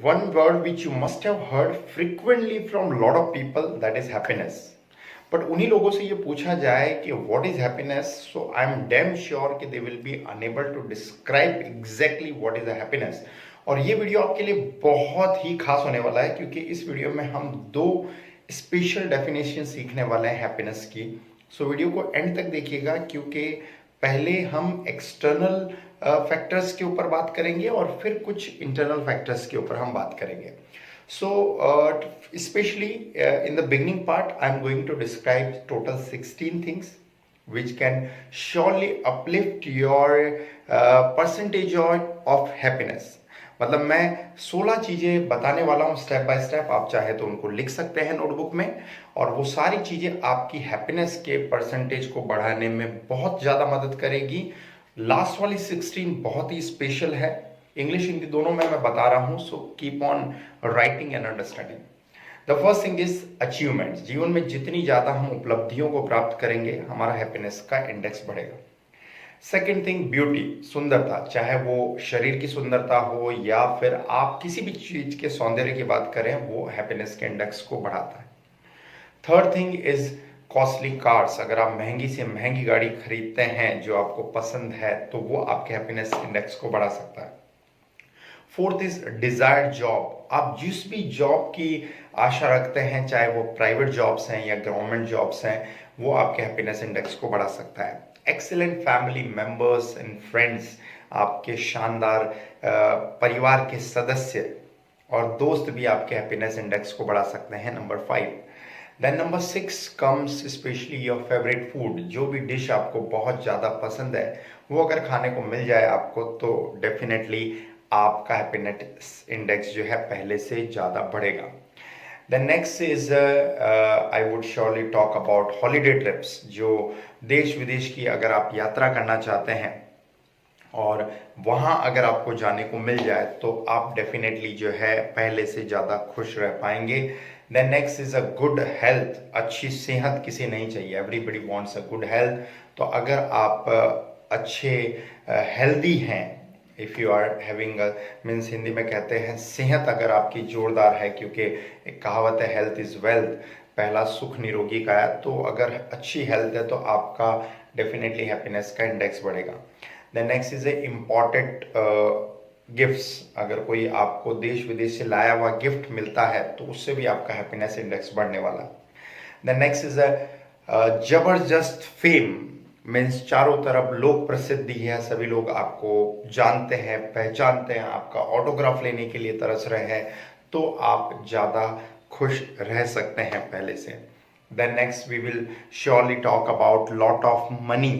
One word which you must have heard frequently from a lot of people, that is happiness. But उन्हीं लोगों से ये पूछा जाए कि what is happiness, so I am damn sure कि they will be unable to describe exactly what is the happiness. और ये वीडियो आपके लिए बहुत ही खास होने वाला है क्योंकि इस वीडियो में हम दो स्पेशल डेफिनेशन सीखने वाले हैं हैप्पीनेस की। सो वीडियो को एंड तक देखिएगा क्योंकि पहले हम एक्सटर्नल फैक्टर्स के ऊपर बात करेंगे और फिर कुछ इंटरनल फैक्टर्स के ऊपर हम बात करेंगे। So, especially in the beginning part, I'm going to describe total 16 things which can surely uplift your percentage of happiness. मतलब मैं 16 चीजें बताने वाला हूँ स्टेप बाय स्टेप। आप चाहे तो उनको लिख सकते हैं नोटबुक में, और वो सारी चीजें आपकी हैप्पीनेस के परसेंटेज को बढ़ाने में बहुत ज्यादा मदद करेगी। लास्ट वाली 16 बहुत ही स्पेशल है, इंग्लिश हिंदी दोनों में मैं बता रहा हूं, so keep on writing and understanding. The first thing is achievements. जीवन में जितनी ज्यादा हम उपलब्धियों को प्राप्त करेंगे, हमारा हैप्पीनेस का इंडेक्स बढ़ेगा। सेकेंड थिंग ब्यूटी, सुंदरता, चाहे वो शरीर की सुंदरता हो या फिर आप किसी भी चीज के सौंदर्य की बात करें, वो हैप्पीनेस के इंडेक्स को बढ़ाता है। Third thing is costly cars. अगर आप महंगी से महंगी गाड़ी खरीदते हैं जो आपको पसंद है, तो वो आपके हैप्पीनेस इंडेक्स को बढ़ा सकता है। Fourth is desired job. आप जिस भी जॉब की आशा रखते हैं, चाहे वो प्राइवेट जॉब्स हैं या गवर्नमेंट जॉब्स हैं, वो आपके हैप्पीनेस इंडेक्स को बढ़ा सकता है। Excellent family members and friends, आपके शानदार परिवार के सदस्य और दोस्त भी आपके हैप्पीनेस इंडेक्स को बढ़ा सकते हैं। Number 5। Then number 6 comes specially your favourite food. जो भी डिश आपको बहुत ज़्यादा पसंद है, वो अगर खाने को मिल जाए आपको, तो डेफिनेटली आपका हैप्पीनेस इंडेक्स जो है पहले से ज़्यादा बढ़ेगा। The next is I would surely talk about holiday trips. जो देश विदेश की अगर आप यात्रा करना चाहते हैं और वहाँ अगर आपको जाने को मिल जाए, तो आप डेफिनेटली जो है पहले से ज़्यादा खुश रह पाएंगे। Then next is a good health. अच्छी सेहत किसे नहीं चाहिए, everybody wants a good health. तो अगर आप अच्छे हेल्दी हैं, if you are having means Hindi में कहते हैं सेहत अगर आपकी जोरदार है, क्योंकि एक कहावत है हेल्थ इज़ वेल्थ, पहला सुख निरोगी का है। तो अगर अच्छी हेल्थ है तो आपका डेफिनेटली हैप्पीनेस का इंडेक्स बढ़ेगा। The next is a important gifts. अगर कोई आपको देश विदेश से लाया हुआ गिफ्ट मिलता है, तो उससे भी आपका हैप्पीनेस इंडेक्स बढ़ने वाला है। द नेक्स्ट इज अ जबरदस्त फेम, मीन्स चारों तरफ लोक प्रसिद्धि है, सभी लोग आपको जानते हैं, पहचानते हैं, आपका ऑटोग्राफ लेने के लिए तरस रहे हैं, तो आप ज़्यादा खुश रह सकते हैं पहले से। Then next we will surely talk about lot of money.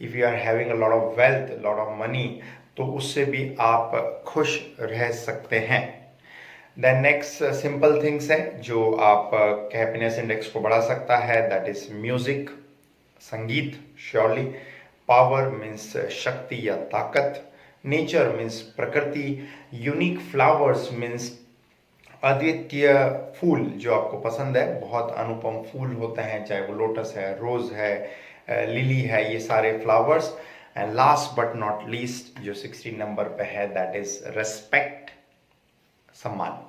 If you are having a lot of wealth, lot of money, तो उससे भी आप खुश रह सकते हैं। देन नेक्स्ट सिंपल थिंग्स है जो आप हैप्पीनेस इंडेक्स को बढ़ा सकता है, दैट इज म्यूजिक, संगीत श्योरली। पावर मीन्स शक्ति या ताकत। नेचर मीन्स प्रकृति। यूनिक फ्लावर्स मीन्स अद्वितीय फूल जो आपको पसंद है, बहुत अनुपम फूल होते हैं, चाहे वो लोटस है, रोज है, लिली है, ये सारे flowers. And last but not least जो 16 नंबर पे है, दैट इज रेस्पेक्ट, सम्मान।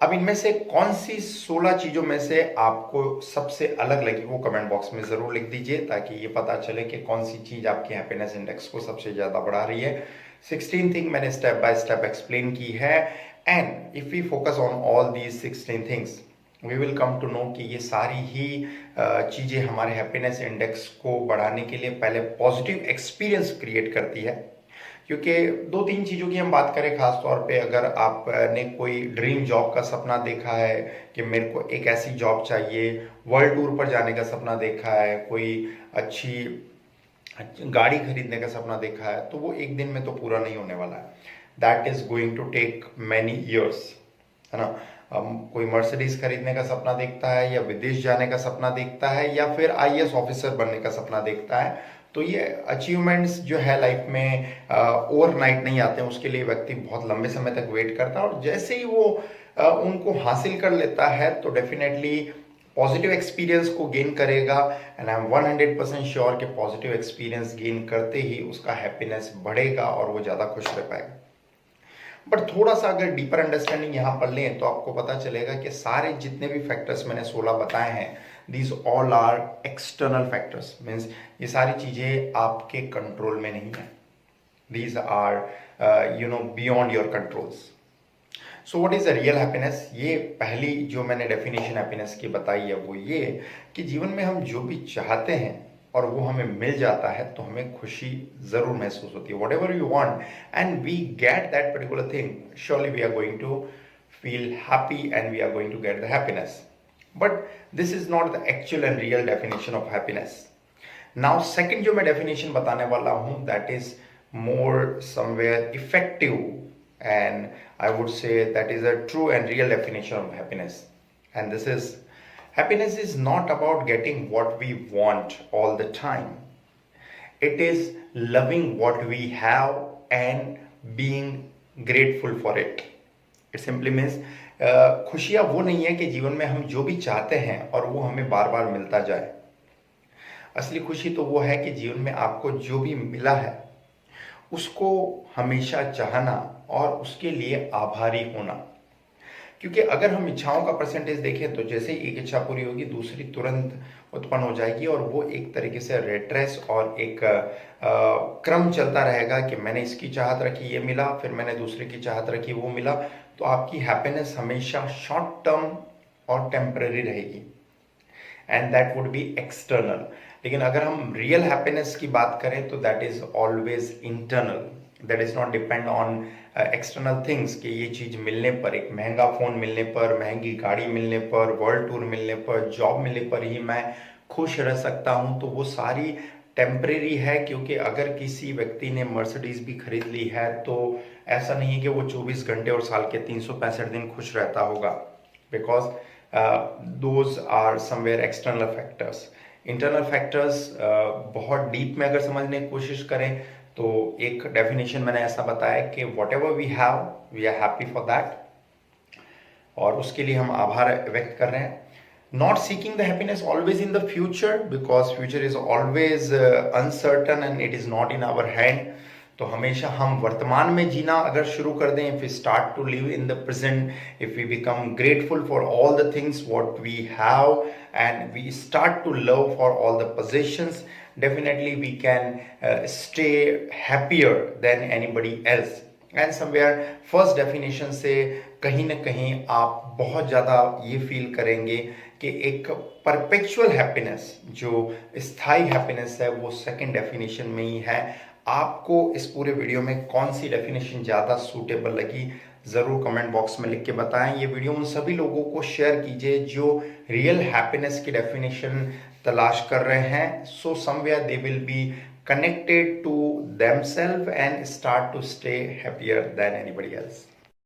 अब इनमें से कौन सी 16 चीजों में से आपको सबसे अलग लगी, वो कमेंट बॉक्स में जरूर लिख दीजिए, ताकि ये पता चले कि कौन सी चीज आपकी हैप्पीनेस इंडेक्स को सबसे ज्यादा बढ़ा रही है। 16 थिंग मैंने स्टेप बाय स्टेप एक्सप्लेन की है, and if we focus on all these 16 things, we will come to know कि ये सारी ही चीजें हमारे हैप्पीनेस इंडेक्स को बढ़ाने के लिए पहले पॉजिटिव एक्सपीरियंस क्रिएट करती है। क्योंकि 2-3 चीज़ों की हम बात करें, खास तौर पे अगर आपने कोई ड्रीम जॉब का सपना देखा है कि मेरे को एक ऐसी जॉब चाहिए, वर्ल्ड टूर पर जाने का सपना देखा है, कोई अच्छी गाड़ी खरीदने का सपना देखा है, तो वो एक दिन में तो पूरा नहीं होने वाला है। That is going to take many years, है ना। कोई मर्सिडीज खरीदने का सपना देखता है, या विदेश जाने का सपना देखता है, या फिर आईएएस ऑफिसर बनने का सपना देखता है, तो ये अचीवमेंट्स जो है लाइफ में ओवरनाइट नहीं आते हैं। उसके लिए व्यक्ति बहुत लंबे समय तक वेट करता है, और जैसे ही वो उनको हासिल कर लेता है, तो डेफिनेटली पॉजिटिव एक्सपीरियंस को गेन करेगा। एंड आई एम 100% श्योर कि पॉजिटिव एक्सपीरियंस गेन करते ही उसका हैप्पीनेस बढ़ेगा और वो ज़्यादा खुश रह पाएगा। बट थोड़ा सा अगर डीपर अंडरस्टैंडिंग यहाँ पर लें तो आपको पता चलेगा कि सारे जितने भी फैक्टर्स मैंने 16 बताए हैं, these all are external factors, means ये सारी चीज़ें आपके कंट्रोल में नहीं है, these are beyond your controls. So what is the real happiness? ये पहली जो मैंने डेफिनेशन हैप्पीनेस की बताई है वो ये कि जीवन में हम जो भी चाहते हैं और वो हमें मिल जाता है तो हमें खुशी जरूर महसूस होती है। Whatever you want and we get that particular thing, surely we are going to feel happy and we are going to get the happiness. But this is not the actual and real definition of happiness. Now second जो मैं definition बताने वाला हूं that is more somewhere effective, and I would say that is a true and real definition of happiness. And this is, happiness is not about getting what we want all the time. It is loving what we have and being grateful for it. It simply means खुशियाँ वो नहीं है कि जीवन में हम जो भी चाहते हैं और वो हमें बार बार मिलता जाए। असली खुशी तो वो है कि जीवन में आपको जो भी मिला है उसको हमेशा चाहना और उसके लिए आभारी होना। क्योंकि अगर हम इच्छाओं का परसेंटेज देखें तो जैसे एक इच्छा पूरी होगी दूसरी तुरंत उत्पन्न हो जाएगी और वो एक तरीके से रेट रेस और एक क्रम चलता रहेगा कि मैंने इसकी चाहत रखी ये मिला, फिर मैंने दूसरे की चाहत रखी वो मिला। तो आपकी हैप्पीनेस हमेशा शॉर्ट टर्म और टेम्पररी रहेगी and that would be external. लेकिन अगर हम रियल हैप्पीनेस की बात करें तो that is always internal, that is not depend on external things कि ये चीज मिलने पर, एक महंगा फोन मिलने पर, महंगी गाड़ी मिलने पर, वर्ल्ड टूर मिलने पर, जॉब मिलने पर ही मैं खुश रह सकता हूं। तो वो सारी टेम्परेरी है, क्योंकि अगर किसी व्यक्ति ने मर्सिडीज भी खरीद ली है तो ऐसा नहीं है कि वो 24 घंटे और साल के 365 दिन खुश रहता होगा, because those are somewhere external factors. Internal factors बहुत डीप में अगर समझने की कोशिश करें तो एक डेफिनेशन मैंने ऐसा बताया कि whatever we have we are happy for that, और उसके लिए हम आभार व्यक्त कर रहे हैं। Not seeking the happiness always in the future, because future is always uncertain and it is not in our hand. तो हमेशा हम वर्तमान में जीना अगर शुरू कर दें, if we start to live in the present, if we become grateful for all the things what we have and we start to love for all the possessions, definitely we can stay happier than anybody else. And somewhere first definition से कहीं ना कहीं आप बहुत ज़्यादा ये feel करेंगे कि एक परपेचुअल हैप्पीनेस, जो स्थायी हैप्पीनेस है, वो सेकंड डेफिनेशन में ही है। आपको इस पूरे वीडियो में कौन सी डेफिनेशन ज़्यादा सूटेबल लगी ज़रूर कमेंट बॉक्स में लिख के बताएं। ये वीडियो उन सभी लोगों को शेयर कीजिए जो रियल हैप्पीनेस की डेफिनेशन तलाश कर रहे हैं। So somewhere they will B connected to themselves and start to stay happier than anybody else.